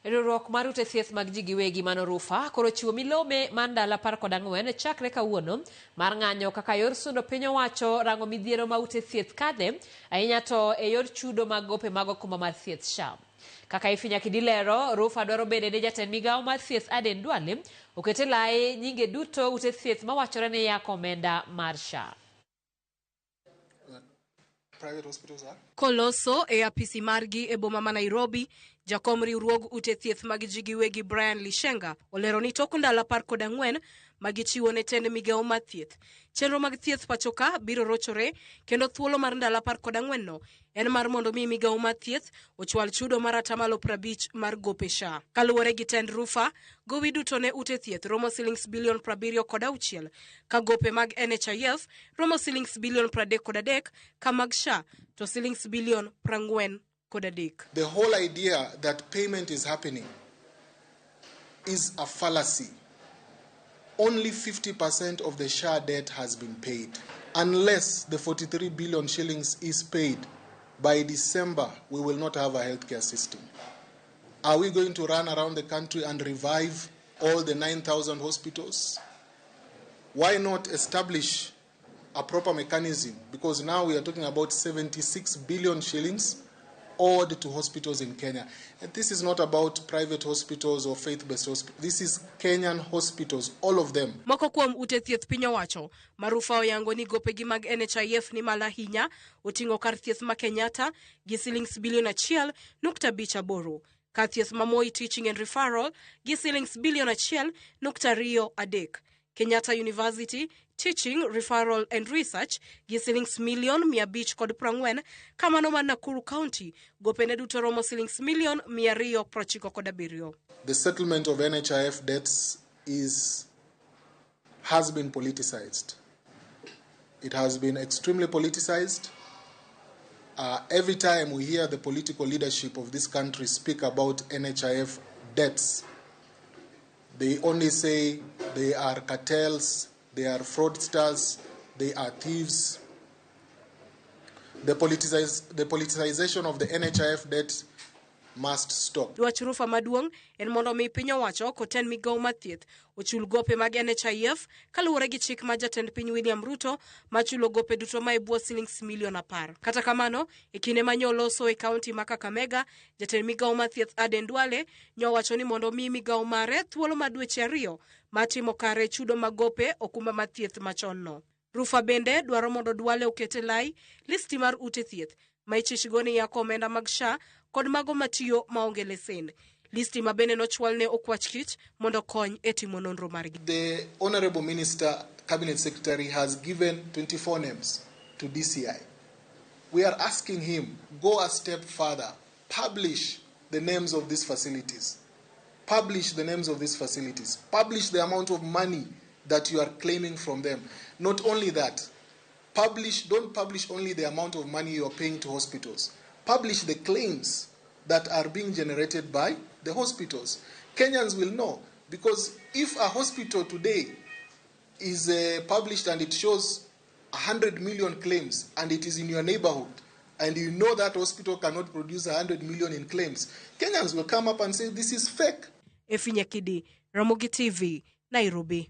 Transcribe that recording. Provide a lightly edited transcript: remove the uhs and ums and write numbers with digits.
Riwruok mar ute thieth mag ji giwegi mano RUPHA koro chiwo milome mar ndalo 14 chakre kawuono mar ng'anyo kaka yor sundo piny owacho rango midhiero ma ute thieth kadhe ahinya to e yor chudo mag gope mag okumba mar thieth SHA. Kaka Ifinya Kidilero, RUPHA dwaro bede ne jatend Migao mar thieth Aden Duale okete lai nyinge duto ute thieth mawachore ni yako omenda mar SHA. Koloso e apisi margi e boma ma Nairobi, jakom riwruog ute thieth mag ji giwegi Brian Lishenga olero ni tok ndalo 14 magichiwo ne tend Migao mar thieth. Chenro mag thieth pachoka biro rochore kendo thuolo mar ndalo 14 no en mar mondo mi Migao mar thieth ochwal chudo mar 50% mar gope SHA. Kaluwore gi tend RUPHA, gowi duto ne ute thieth romo shillings bilion 76 ka gope mag NHIF romo shillings bilion 33 ka mag SHA to shillings bilion 40 kodadek. The whole idea that payment is happening is a fallacy. Only 50% of the SHA debt has been paid. Unless the 43 billion shillings is paid by December, we will not have a healthcare system. Are we going to run around the country and revive all the 9,000 hospitals? Why not establish a proper mechanism? Because now we are talking about 76 billion shillings owed to hospitals in Kenya. And this is not about private hospitals or faith-based hospitals. This is Kenyan hospitals, all of them. Moko kuom ute thieth piny owacho, RUPHA oyango ni gopegi mag NHIF ni malo ahinya, oting'o kar thieth ma Kenyatta gi shillings bilion 1.58, kar thieth ma Moi Teaching and Referral gi shillings bilion 1.23, Kenyatta University Teaching, Referral and Research gi shillings million 540, kamano man Nakuru County gopene duto romo shillings million 297. The settlement of NHIF debts has been politicized. It has been extremely politicized. Every time we hear the political leadership of this country speak about NHIF debts, they only say they are cartels, they are fraudsters, they are thieves. The politicization of the NHIF debt must stop. Dwach RUPHA maduong' en mondo mi piny owacho koten Migao mar thieth ochul gope mag NHIF kaluwore gi chik ma jatend piny William Ruto machulo gope duto ma ibuo shillings milion 10. Kata kamano, e kinde ma nyoloso e kaunti ma Kakamega, jatend Migao mar thieth Aden Duale nyowacho ni mondo mi Migao mare thuolo ma dweche 2 matimo kare chudo mag gope okumba mar thieth machon no. RUPHA bende dwaro mondo Duale okete lai listi mar ute thieth ma ichichgo ni yako omenda mag SHA kod mago matiyo maonge lesen. Listi ma bende nochwal ne okwach kich mondo kony e timo nonro margi. The Honorable Minister, Cabinet Secretary, has given 24 names to DCI. We are asking him, go a step further, publish the names of these facilities. Publish the names of these facilities. Publish the amount of money that you are claiming from them. Not only that, don't publish only the amount of money you are paying to hospitals. Publish the claims that are being generated by the hospitals. Kenyans will know, because if a hospital today is published and it shows 100 million claims and it is in your neighborhood and you know that hospital cannot produce 100 million in claims, Kenyans will come up and say this is fake. Ifinya Kidilero, Ramogi TV, Nairobi.